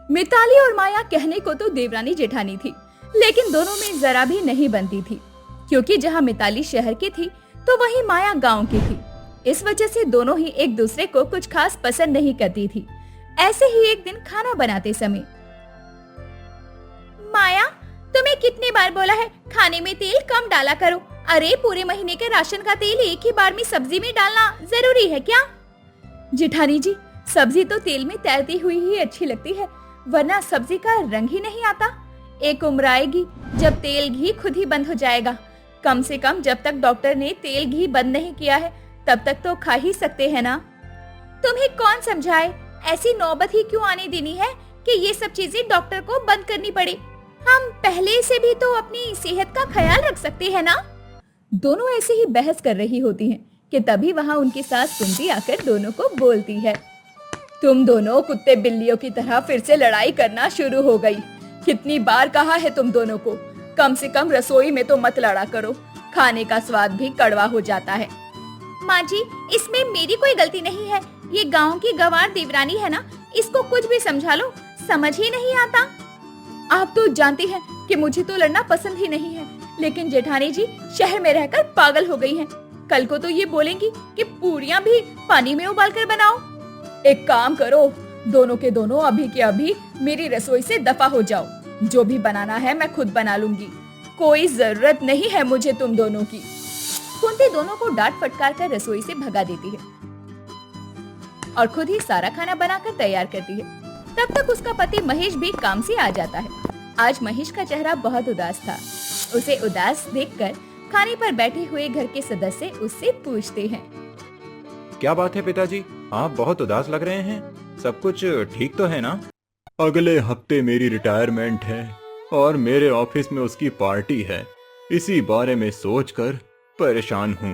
मिताली और माया कहने को तो देवरानी जेठानी थी, लेकिन दोनों में जरा भी नहीं बनती थी, क्योंकि जहाँ मिताली शहर की थी तो वहीं माया गांव की थी। इस वजह से दोनों ही एक दूसरे को कुछ खास पसंद नहीं करती थी। ऐसे ही एक दिन खाना बनाते समय, माया, तुम्हें कितनी बार बोला है खाने में तेल कम डाला करो। अरे पूरे महीने के राशन का तेल एक ही बार में सब्जी में डालना जरूरी है क्या? जेठानी जी, सब्जी तो तेल में तैरती हुई ही अच्छी लगती है, वरना सब्जी का रंग ही नहीं आता। एक उम्र आएगी जब तेल घी खुद ही बंद हो जाएगा। कम से कम जब तक डॉक्टर ने तेल घी बंद नहीं किया है तब तक तो खा ही सकते हैं ना। तुम्हें कौन समझाए, ऐसी नौबत ही क्यों आने देनी है कि ये सब चीजें डॉक्टर को बंद करनी पड़े। हम पहले से भी तो अपनी सेहत का ख्याल रख सकते हैं ना। दोनों ऐसे ही बहस कर रही होती हैं कि तभी वहाँ उनकी सास कुंती आकर दोनों को बोलती है, तुम दोनों कुत्ते बिल्लियों की तरह फिर से लड़ाई करना शुरू हो गई। कितनी बार कहा है तुम दोनों को, कम से कम रसोई में तो मत लड़ा करो, खाने का स्वाद भी कड़वा हो जाता है। माँ जी, इसमें मेरी कोई गलती नहीं है, ये गांव की गंवार देवरानी है ना, इसको कुछ भी समझा लो, समझ ही नहीं आता। आप तो जानती हैं कि मुझे तो लड़ना पसंद ही नहीं है, लेकिन जेठानी जी शहर में रहकर पागल हो गई हैं। कल को तो ये बोलेंगी कि पूरियां भी पानी में उबाल कर बनाओ। एक काम करो, दोनों के दोनों अभी के अभी मेरी रसोई से दफा हो जाओ। जो भी बनाना है मैं खुद बना लूंगी, कोई जरूरत नहीं है मुझे तुम दोनों की। कुंती दोनों को डांट फटकार कर रसोई से भगा देती है और खुद ही सारा खाना बनाकर तैयार करती है। तब तक उसका पति महेश भी काम से आ जाता है। आज महेश का चेहरा बहुत उदास था। उसे उदास देखकर खाने पर बैठे हुए घर के सदस्य उससे पूछते हैं, क्या बात है पिताजी, आप बहुत उदास लग रहे हैं, सब कुछ ठीक तो है ना? अगले हफ्ते मेरी रिटायरमेंट है और मेरे ऑफिस में उसकी पार्टी है, इसी बारे में सोचकर परेशान हूँ।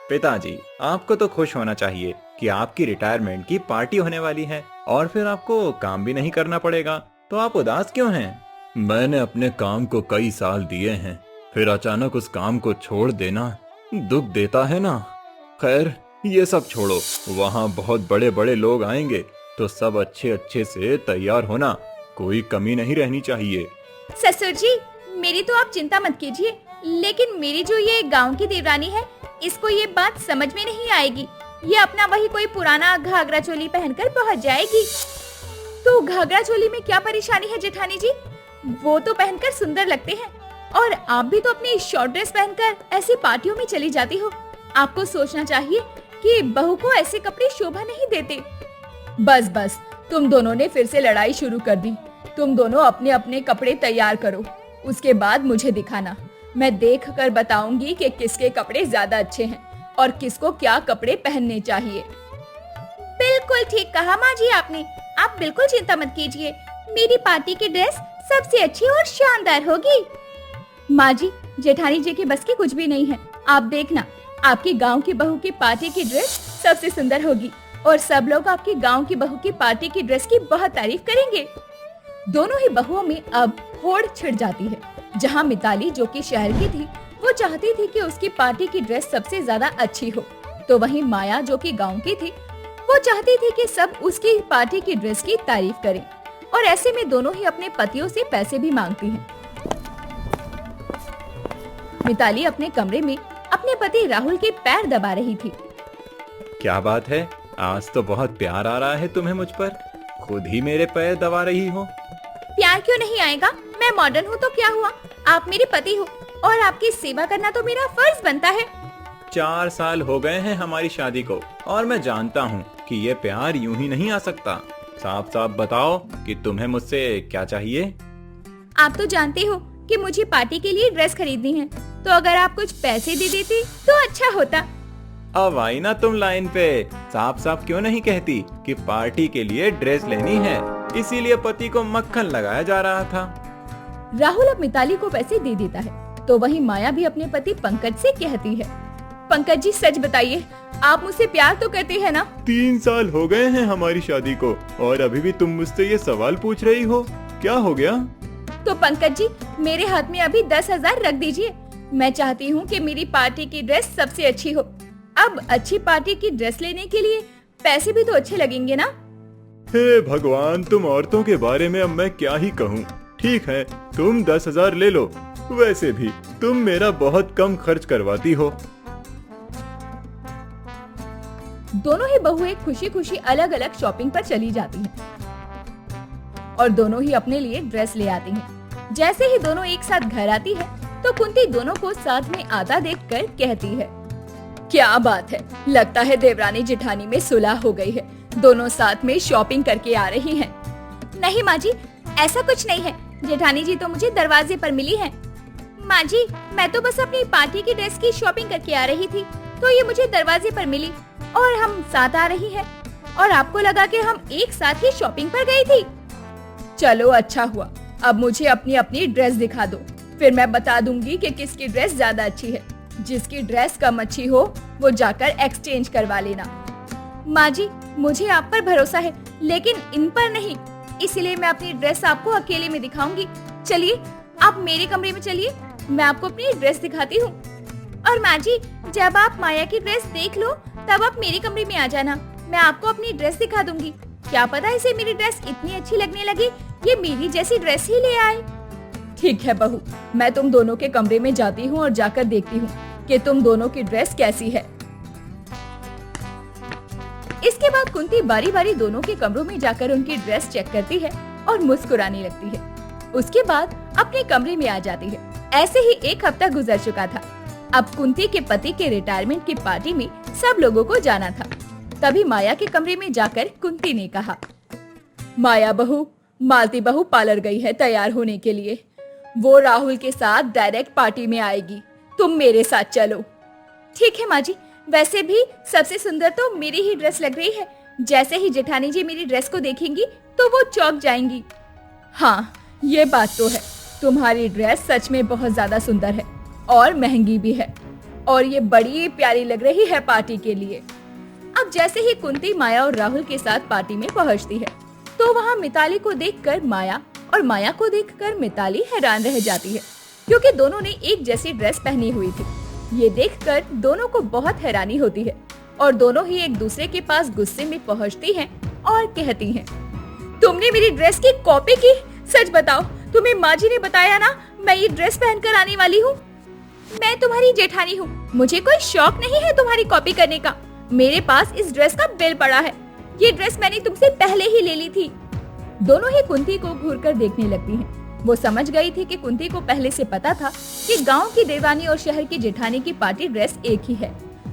पिताजी, आपको तो खुश होना चाहिए कि आपकी रिटायरमेंट की पार्टी होने वाली है और फिर आपको काम भी नहीं करना पड़ेगा, तो आप उदास क्यों हैं? मैंने अपने काम को कई साल दिए हैं, फिर अचानक उस काम को छोड़ देना दुख देता है ना। खैर ये सब छोड़ो, वहाँ बहुत बड़े बड़े लोग आएंगे तो सब अच्छे अच्छे से तैयार होना, कोई कमी नहीं रहनी चाहिए। ससुर जी, मेरी तो आप चिंता मत कीजिए, लेकिन मेरी जो ये गांव की देवरानी है, इसको ये बात समझ में नहीं आएगी। ये अपना वही कोई पुराना घाघरा चोली पहनकर पहुंच जाएगी। तो घाघरा चोली में क्या परेशानी है जेठानी जी? वो तो पहनकर सुंदर लगते हैं, और आप भी तो अपनी शॉर्ट ड्रेस पहनकर ऐसी पार्टियों में चली जाती हो। आपको सोचना चाहिए कि बहू को ऐसे कपड़े शोभा नहीं देते। बस बस, तुम दोनों ने फिर से लड़ाई शुरू कर दी। तुम दोनों अपने अपने कपड़े तैयार करो, उसके बाद मुझे दिखाना। मैं देख कर बताऊंगी कि किसके कपड़े ज्यादा अच्छे हैं और किसको क्या कपड़े पहनने चाहिए। बिल्कुल ठीक कहा माँ जी आपने, आप बिल्कुल चिंता मत कीजिए, मेरी पार्टी की ड्रेस सबसे अच्छी और शानदार होगी। माँ जी, जेठानी जी के बस की कुछ भी नहीं है। आप देखना, आपकी गांव की बहू की पार्टी की ड्रेस सबसे सुंदर होगी और सब लोग आपकी गांव की बहू की पार्टी की ड्रेस की बहुत तारीफ करेंगे। दोनों ही बहुओं में अब होड़ छिड़ जाती है। जहां मिताली जो कि शहर की थी, वो चाहती थी कि उसकी पार्टी की ड्रेस सबसे ज्यादा अच्छी हो, तो वहीं माया जो कि गांव की थी, वो चाहती थी कि सब उसकी पार्टी की ड्रेस की तारीफ करें। और ऐसे में दोनों ही अपने पतियों से पैसे भी मांगती हैं। मिताली अपने कमरे में अपने पति राहुल के पैर दबा रही थी। क्या बात है, आज तो बहुत प्यार आ रहा है तुम्हें मुझ पर, खुद ही मेरे पैर दबा रही हो। प्यार क्यों नहीं आएगा, मैं मॉडर्न हूँ तो क्या हुआ, आप मेरे पति हो और आपकी सेवा करना तो मेरा फर्ज बनता है। 4 साल हो गए हैं हमारी शादी को और मैं जानता हूँ कि ये प्यार यूं ही नहीं आ सकता। साफ साफ बताओ कि तुम्हें मुझसे क्या चाहिए। आप तो जानते हो कि मुझे पार्टी के लिए ड्रेस खरीदनी है, तो अगर आप कुछ पैसे दे देते तो अच्छा होता। अब आई ना तुम लाइन पे, साफ साफ क्यों नहीं कहती कि पार्टी के लिए ड्रेस लेनी है, इसीलिए पति को मक्खन लगाया जा रहा था। राहुल अब मिताली को पैसे दे देता है, तो वहीं माया भी अपने पति पंकज से कहती है, पंकज जी सच बताइए, आप मुझसे प्यार तो करते हैं ना? 3 साल हो गए हैं हमारी शादी को और अभी भी तुम मुझसे ये सवाल पूछ रही हो, क्या हो गया? तो पंकज जी, मेरे हाथ में अभी 10,000 रख दीजिए। मैं चाहती हूँ कि मेरी पार्टी की ड्रेस सबसे अच्छी हो। अब अच्छी पार्टी की ड्रेस लेने के लिए पैसे भी तो अच्छे लगेंगे ना? हे भगवान, तुम औरतों के बारे में अब मैं क्या ही कहूँ। ठीक है, तुम 10,000 ले लो। वैसे भी तुम मेरा बहुत कम खर्च करवाती हो। दोनों ही बहुएं खुशी खुशी अलग अलग शॉपिंग पर चली जाती हैं और दोनों ही अपने लिए ड्रेस ले आती हैं। जैसे ही दोनों एक साथ घर आती है तो कुंती दोनों को साथ में आता देखकर कहती है, क्या बात है, लगता है देवरानी जेठानी में सुलह हो गई है। दोनों साथ में शॉपिंग करके आ रही हैं। नहीं माँ जी, ऐसा कुछ नहीं है। जेठानी जी तो मुझे दरवाजे पर मिली हैं। माँ जी, मैं तो बस अपनी पार्टी की ड्रेस की शॉपिंग करके आ रही थी, तो ये मुझे दरवाजे पर मिली और हम साथ आ रही हैं। और आपको लगा कि हम एक साथ ही शॉपिंग पर गई थी। चलो अच्छा हुआ, अब मुझे अपनी अपनी ड्रेस दिखा दो, फिर मैं बता दूंगी कि किसकी ड्रेस ज्यादा अच्छी है। जिसकी ड्रेस कम अच्छी हो वो जाकर एक्सचेंज करवा लेना। माँ जी, मुझे आप पर भरोसा है, लेकिन इन पर नहीं, इसलिए मैं अपनी ड्रेस आपको अकेले में दिखाऊंगी। चलिए आप मेरे कमरे में चलिए, मैं आपको अपनी ड्रेस दिखाती हूँ। और माँ जी, जब आप माया की ड्रेस देख लो तब आप मेरे कमरे में आ जाना, मैं आपको अपनी ड्रेस दिखा दूंगी। क्या पता इसे मेरी ड्रेस इतनी अच्छी लगने लगे ये मेरी जैसी ड्रेस ही ले आए। ठीक है बहू, मैं तुम दोनों के कमरे में जाती हूँ और जाकर देखती हूँ कि तुम दोनों की ड्रेस कैसी है। इसके बाद कुंती बारी बारी दोनों के कमरों में जाकर उनकी ड्रेस चेक करती है और मुस्कुराने लगती है। उसके बाद अपने कमरे में आ जाती है। ऐसे ही एक हफ्ता गुजर चुका था। अब कुंती के पति के रिटायरमेंट की पार्टी में सब लोगों को जाना था। तभी माया के कमरे में जाकर कुंती ने कहा, माया बहू, मालती बहू पार्लर गई है तैयार होने के लिए। वो राहुल के साथ डायरेक्ट पार्टी में आएगी, तुम मेरे साथ चलो। ठीक है माँ जी, वैसे भी सबसे सुंदर तो मेरी ही ड्रेस लग रही है। जैसे ही जेठानी जी मेरी ड्रेस को देखेंगी तो वो चौंक जाएंगी। हाँ, ये बात तो है, तुम्हारी ड्रेस सच में बहुत ज्यादा सुंदर है और महंगी भी है, और ये बड़ी प्यारी लग रही है पार्टी के लिए। अब जैसे ही कुंती माया और राहुल के साथ पार्टी में पहुंचती है तो वहाँ मिताली को देखकर माया और माया को देखकर मिताली हैरान रह जाती है, क्योंकि दोनों ने एक जैसी ड्रेस पहनी हुई थी। ये देखकर दोनों को बहुत हैरानी होती है और दोनों ही एक दूसरे के पास गुस्से में पहुंचती हैं और कहती हैं, तुमने मेरी ड्रेस की कॉपी की? सच बताओ, तुम्हें माँ जी ने बताया ना मैं ये ड्रेस पहनकर आने वाली हूँ? मैं तुम्हारी जेठानी हूँ, मुझे कोई शौक नहीं है तुम्हारी कॉपी करने का। मेरे पास इस ड्रेस का बिल पड़ा है, ये ड्रेस मैंने तुमसे पहले ही ले ली थी। दोनों ही कुंती को घूरकर देखने लगती हैं। वो समझ गई थी कि कुंती को पहले से पता था कि गांव की देवरानी और शहर की जेठानी की पार्टी ड्रेस एक ही है।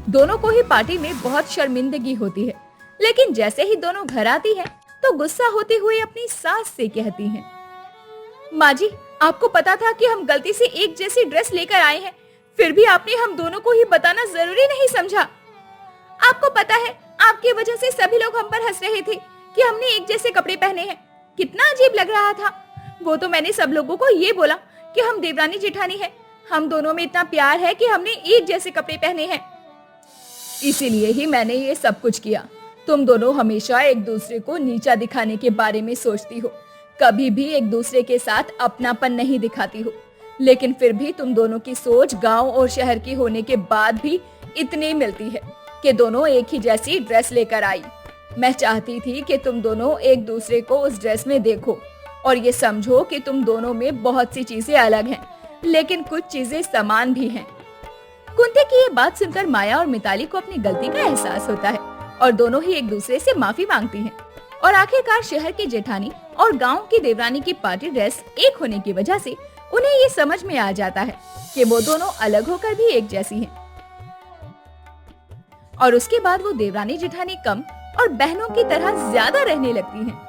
दोनों को ही पार्टी में बहुत शर्मिंदगी होती है, लेकिन जैसे ही दोनों घर आती है तो गुस्सा होते हुए अपनी सास से कहती हैं, माँ जी, आपको पता था कि हम गलती से एक जैसी ड्रेस लेकर आए हैं, फिर भी आपने हम दोनों को ही बताना जरूरी नहीं समझा। आपको पता है, आपकी वजह से सभी लोग हम पर हंस रहे थे कि हमने एक जैसे कपड़े पहने हैं। कितना अजीब लग रहा था। वो तो मैंने सब लोगों को ये बोला कि हम देवरानी जेठानी हैं, हम दोनों में इतना प्यार है कि हमने एक जैसे कपड़े पहने हैं, इसीलिए ही मैंने ये सब कुछ किया। तुम दोनों हमेशा एक दूसरे को नीचा दिखाने के बारे में सोचती हो, कभी भी एक दूसरे के साथ अपनापन नहीं दिखाती हो, लेकिन फिर भी तुम दोनों की सोच गांव और शहर की होने के बाद भी इतनी मिलती है कि दोनों एक ही जैसी ड्रेस लेकर आई। मैं चाहती थी कि तुम दोनों एक दूसरे को उस ड्रेस में देखो और ये समझो कि तुम दोनों में बहुत सी चीजें अलग हैं, लेकिन कुछ चीजें समान भी हैं। कुंती की ये बात सुनकर माया और मिताली को अपनी गलती का एहसास होता है और दोनों ही एक दूसरे से माफी मांगती हैं। और आखिरकार शहर की जेठानी और गांव की देवरानी की पार्टी ड्रेस एक होने की वजह से उन्हें ये समझ में आ जाता है कि वो दोनों अलग होकर भी एक जैसी हैं। और उसके बाद वो देवरानी जेठानी कम और बहनों की तरह ज्यादा रहने लगती हैं।